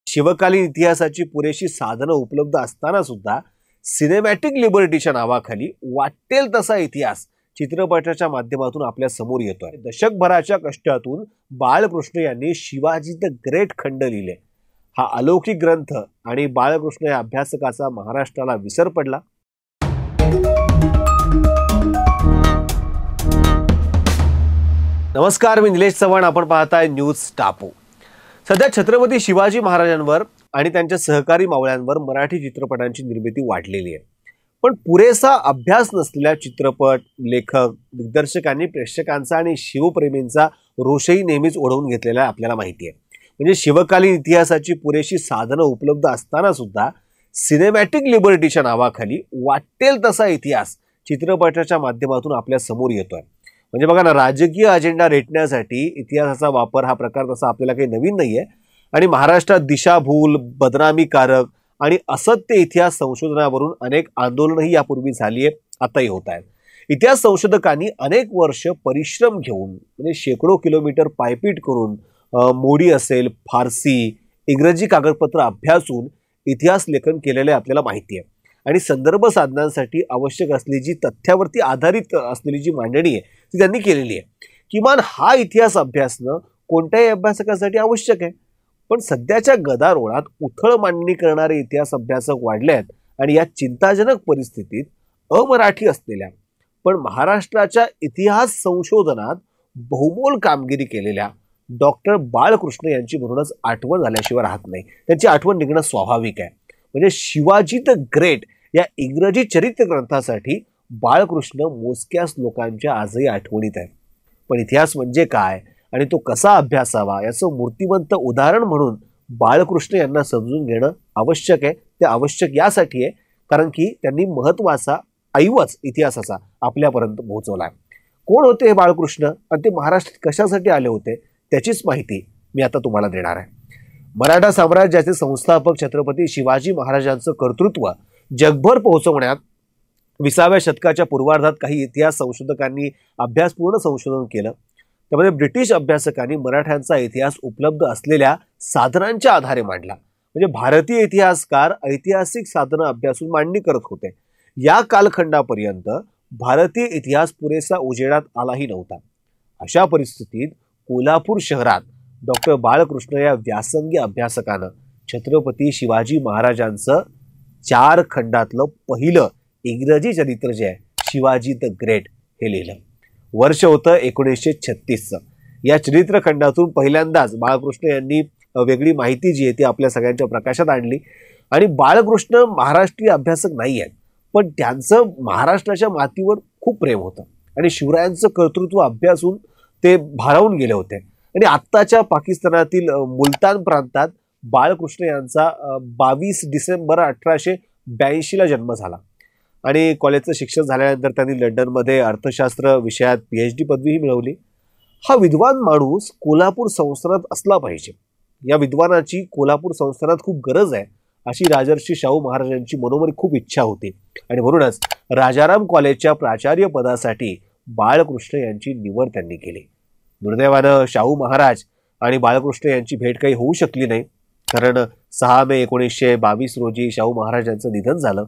शिवकालीन इतिहासाची पुरेशी साधनं उपलब्ध असताना सुद्धा सिनेमॅटिक लिबर्टीच्या नावाखाली वाटेल तसा इतिहास चित्रपटाच्या माध्यमातून आपल्या समोर येतोय। दशकभराच्या कष्टातून बाळकृष्ण यांनी शिवाजी द ग्रेट खंड लिहिले। हा अलौकिक ग्रंथ आणि बाळकृष्ण या अभ्यासकाचा महाराष्ट्राला विसर पडला। नमस्कार, मी निलेश चव्हाण, आपण पाहताय न्यूज टापू। सध्या छत्रपती शिवाजी महाराजांवर आणि त्यांच्या सहकारी मावळ्यांवर मराठी चित्रपटांची निर्मिती वाढलेली आहे, पण पुरेसा अभ्यास नसलेल्या चित्रपट लेखक दिग्दर्शकांनी प्रेक्षकांचा आणि शिवप्रेमींचा रोषही नेहमीच ओढवून घेतलेला आपल्याला माहिती आहे। म्हणजे शिवकालीन इतिहासाची पुरेशी साधनं उपलब्ध असताना सुद्धा सिनेमॅटिक लिबर्टीच्या नावाखाली वाटेल तसा इतिहास चित्रपटाच्या माध्यमातून आपल्या समोर येतोय। म्हणजे बघा ना, राजकीय अजेंडा रेटण्यासाठी इतिहासाचा वापर हा प्रकार तसा आपल्याला काही नवीन नाहीये आणि महाराष्ट्रात दिशाभूल, बदनामीकारक आणि असत्य इतिहास संशोधनावरून अनेक आंदोलनही यापूर्वी झाली आहे, आताही होत आहेत। इतिहास संशोधकांनी अनेक वर्ष परिश्रम घेऊन म्हणजे शेकडो किलोमीटर पायपीट करून मोडी असेल, फारसी, इंग्रजी कागदपत्र अभ्यासून इतिहास लेखन केलेले आपल्याला माहिती आहे आणि संदर्भ साधनांसाठी आवश्यक असलेली जी तथ्यावरती आधारित असलेली जी मांडणी आहे ती त्यांनी केलेली आहे। किमान हा इतिहास अभ्यासणं कोणत्याही अभ्यासकासाठी आवश्यक आहे, पण सध्याच्या गदारोळात उथळ मांडणी करणारे इतिहास अभ्यासक वाढले आहेत आणि या चिंताजनक परिस्थितीत अमराठी असलेल्या पण महाराष्ट्राच्या इतिहास संशोधनात बहुमोल कामगिरी केलेल्या डॉक्टर बाळकृष्ण यांची म्हणूनच आठवण झाल्याशिवाय राहत नाही। त्यांची आठवण निघणं स्वाभाविक आहे। म्हणजे शिवाजी द ग्रेट या इंग्रजी चरित्र ग्रंथासाठी बाळकृष्ण मोजक्याच लोकांच्या आजही आठवणीत आहे। पण इतिहास म्हणजे काय आणि तो कसा अभ्यासावा याचं मूर्तिमंत उदाहरण म्हणून बाळकृष्ण यांना समजून घेणं आवश्यक आहे। ते आवश्यक यासाठी आहे कारण की त्यांनी महत्त्वाचा ऐवज इतिहासाचा आपल्यापर्यंत पोहोचवला। कोण होते हे बाळकृष्ण आणि ते महाराष्ट्रात कशासाठी आले होते त्याचीच माहिती मी आता तुम्हाला देणार आहे। मराठा साम्राज्याचे संस्थापक छत्रपती शिवाजी महाराजांचं कर्तृत्व जगभर पोहोचवण्यात 20व्या शतकाच्या पूर्वार्धात काही इतिहास संशोधकांनी अभ्यासपूर्ण संशोधन केलं। त्यामध्ये ब्रिटिश अभ्यासकांनी मराठ्यांचा इतिहास उपलब्ध असलेल्या साधनांच्या आधारे मांडला। म्हणजे भारतीय इतिहासकार ऐतिहासिक साधनं अभ्यासून मांडणी करत होते। या कालखंडापर्यंत भारतीय इतिहास पुरेसा उजेडात आलाही नव्हता। अशा परिस्थितीत कोल्हापूर शहरात डॉक्टर बाळकृष्ण या व्यासंगी अभ्यासकानं छत्रपती शिवाजी महाराजांचं 4 खंडातलं पहिलं इंग्रजी चरित्र जे आहे शिवाजी द ग्रेट हे लिहिलं। वर्ष होतं 1936चं। या चरित्र खंडातून पहिल्यांदाच बाळकृष्ण यांनी वेगळी माहिती जी आहे ती आपल्या सगळ्यांच्या प्रकाशात आणली। आणि बाळकृष्ण महाराष्ट्रीय अभ्यासक नाही आहेत, पण त्यांचं महाराष्ट्राच्या मातीवर खूप प्रेम होतं आणि शिवरायांचं कर्तृत्व अभ्यासून ते भारावून गेले होते। आणि आत्ताच्या पाकिस्तानातील मुलतान प्रांतात बाळकृष्ण यांचा 22 डिसेंबर 1882ला जन्म झाला आणि कॉलेजचं शिक्षण झाल्यानंतर त्यांनी लंडनमध्ये अर्थशास्त्र विषयात PhD पदवीही मिळवली। हा विद्वान माणूस कोल्हापूर संस्थानात असला पाहिजे, या विद्वानाची कोल्हापूर संस्थानात खूप गरज आहे अशी राजर्षी शाहू महाराजांची मनोमनी खूप इच्छा होती आणि म्हणूनच राजाराम कॉलेजच्या प्राचार्य पदासाठी बाळकृष्ण यांची निवड त्यांनी केली। दुर्दैवानं शाहू महाराज आणि बाळकृष्ण यांची भेट काही होऊ शकली नाही, कारण 6 मे 1922 रोजी शाहू महाराजांचं निधन झालं।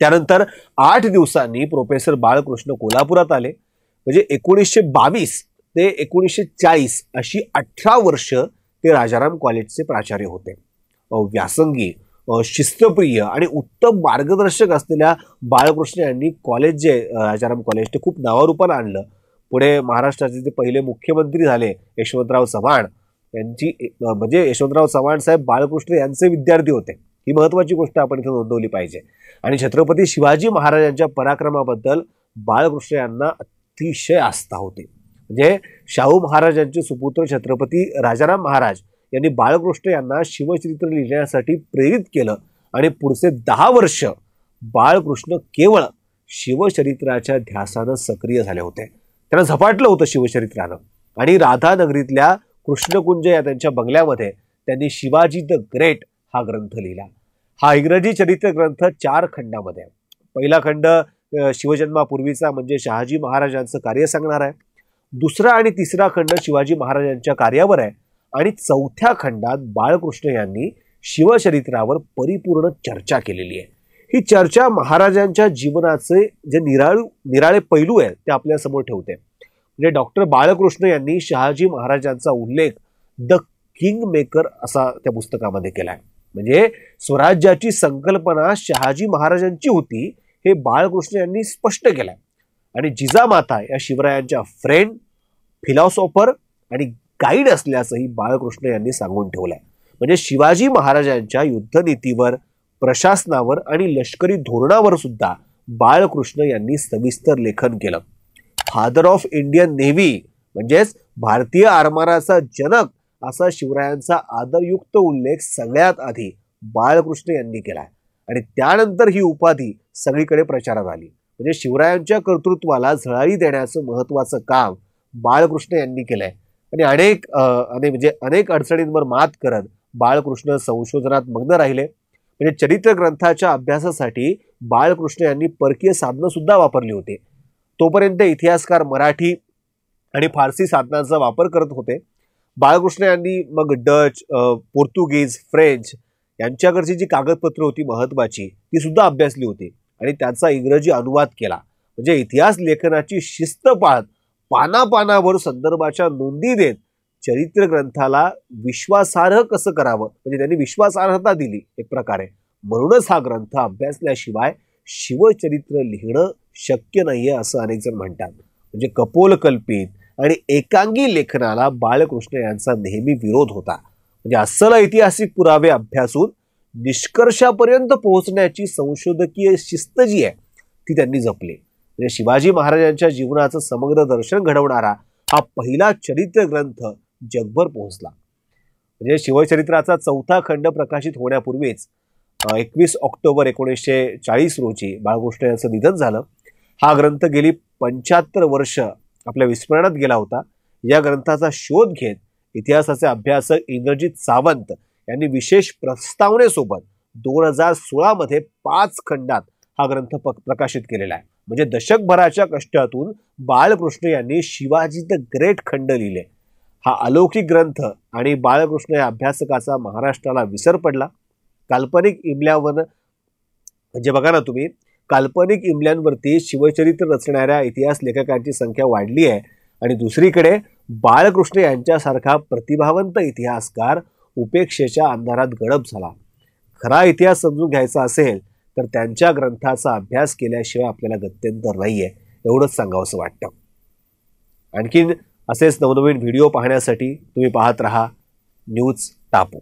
त्यानंतर 8 दिवसांनी प्रोफेसर बाळकृष्ण कोल्हापुरात आले। म्हणजे 1922 ते 1940 अशी 18 वर्ष ते राजाराम कॉलेजचे प्राचार्य होते। व्यासंगी, शिस्तप्रिय आणि उत्तम मार्गदर्शक असलेल्या बाळकृष्ण यांनी कॉलेज जे राजाराम कॉलेज ते खूप नावारूपाला आणलं। पुढे महाराष्ट्राचे ते पहिले मुख्यमंत्री झाले यशवंतराव चव्हाण यांची, म्हणजे यशवंतराव चव्हाण साहेब बाळकृष्ण यांचे विद्यार्थी होते। ही महत्त्वाची गोष्ट आपण इथे नोंदवली पाहिजे। आणि छत्रपती शिवाजी महाराजांच्या पराक्रमाबद्दल बाळकृष्ण यांना अतिशय आस्था होती। म्हणजे शाहू महाराजांचे सुपुत्र छत्रपती राजाराम महाराज यांनी बाळकृष्ण यांना शिवचरित्र लिहिण्यासाठी प्रेरित केलं आणि पुढचे 10 वर्ष बाळकृष्ण केवळ शिवचरित्राच्या ध्यासानं सक्रिय झाले होते। त्यांना झपाटलं होतं शिवचरित्रानं आणि राधानगरीतल्या कृष्णकुंज या त्यांच्या बंगल्यामध्ये त्यांनी शिवाजी द ग्रेट हा ग्रंथ लिहिला। हा इंग्रजी चरित्र ग्रंथ 4 खंडामध्ये आहे। पहिला खंड शिवजन्मापूर्वीचा म्हणजे शहाजी महाराजांचं कार्य सांगणार आहे। दुसरा आणि तिसरा खंड शिवाजी महाराजांच्या कार्यावर आहे आणि चौथ्या खंडात बाळकृष्ण यांनी शिवचरित्रावर परिपूर्ण चर्चा केलेली आहे। ही चर्चा महाराजांच्या जीवनाचे जे निराळे पैलू आहेत ते आपल्या समोर ठेवते। म्हणजे डॉक्टर बाळकृष्ण यांनी शहाजी महाराजांचा उल्लेख द किंग मेकर असा त्या पुस्तकामध्ये केलाय। म्हणजे स्वराज्याची संकल्पना शहाजी महाराजांची होती हे बाळकृष्ण यांनी स्पष्ट केलंय। आणि जिजामाता या शिवरायांच्या फ्रेंड, फिलॉसॉफर आणि गाईड असल्याचंही बाळकृष्ण यांनी सांगून ठेवलंय। म्हणजे शिवाजी महाराजांच्या युद्धनीतीवर, प्रशासनावर आणि लष्करी धोरणावर सुद्धा बाळकृष्ण यांनी सविस्तर लेखन केलं। फादर ऑफ इंडियन नेव्ही म्हणजेच भारतीय आरमाराचा जनक असा शिवरायांचा आदरयुक्त उल्लेख सगळ्यात आधी बाळकृष्ण यांनी केलाय आणि त्यानंतर ही उपाधी सगळीकडे प्रचारात आली। म्हणजे शिवरायांच्या कर्तृत्वाला झळाळी देण्याचं महत्त्वाचं काम बाळकृष्ण यांनी केलंय आणि अनेक अडचणींवर मात करत बाळकृष्ण संशोधनात मग्न राहिले। म्हणजे चरित्र ग्रंथाच्या अभ्यासासाठी बाळकृष्ण यांनी परकीय साधनं सुद्धा वापरली होती। तोपर्यंत इतिहासकार मराठी आणि फारसी साधनांचा वापर करत होते। बाळकृष्ण यांनी मग डच, पोर्तुगीज, फ्रेंच यांच्याकडची जी कागदपत्र होती महत्वाची ती सुद्धा अभ्यासली होती आणि त्याचा इंग्रजी अनुवाद केला। म्हणजे इतिहास लेखनाची शिस्त पाळत पानापानावर संदर्भाच्या नोंदी देत चरित्र ग्रंथाला विश्वासार्ह कसं करावं म्हणजे त्यांनी विश्वासार्हता दिली एक प्रकारे। म्हणूनच हा ग्रंथ अभ्यासल्याशिवाय शिवचरित्र लिहिणं शक्य नाहीये असं अनेक जण म्हणतात। म्हणजे कपोलकल्पित आणि एकांगी लेखनाला बाळकृष्ण यांचा नेहमी विरोध होता। म्हणजे अस्सल ऐतिहासिक पुरावे अभ्यासून निष्कर्षापर्यंत पोहोचण्याची संशोधकीय शिस्त जी आहे ती त्यांनी जपली। म्हणजे शिवाजी महाराजांच्या जीवनाचं समग्र दर्शन घडवणारा हा पहिला चरित्र ग्रंथ जगभर पोहोचला। म्हणजे शिवचरित्राचा चौथा खंड प्रकाशित होण्यापूर्वीच 21 ऑक्टोबर 1940 रोजी बाळकृष्ण यांचं निधन झालं। हा ग्रंथ गेली 75 वर्ष आपल्या विस्मरणात गेला होता। या ग्रंथाचा शोध घेत इतिहासाचे अभ्यासक इंद्रजित सावंत यांनी विशेष प्रस्तावनेसोबत 2016 मध्ये 5 खंडात हा ग्रंथ प्रकाशित केलेला आहे। म्हणजे दशकभराच्या कष्टातून बाळकृष्ण यांनी शिवाजी द ग्रेट खंड लिहिले। हा अलौकिक ग्रंथ आणि बाळकृष्ण या अभ्यासकाचा महाराष्ट्राला विसर पडला। काल्पनिक इमल्यावर म्हणजे बघा ना तुम्ही, काल्पनिक इमल्यांवरती शिवचरित्र रचणाऱ्या इतिहास लेखकांची संख्या वाढली आहे आणि दुसरीकडे बाळकृष्ण यांच्यासारखा प्रतिभावंत इतिहासकार उपेक्षेच्या अंधारात गडप झाला। खरा इतिहास समजून घ्यायचा असेल तर त्यांच्या ग्रंथाचा अभ्यास केल्याशिवाय आपल्याला गत्यंतर नाहीये एवढंच सांगावंसं वाटतं। आणखीन असेच नवनवीन व्हिडिओ पाहण्यासाठी तुम्ही पाहत रहा न्यूज टापू।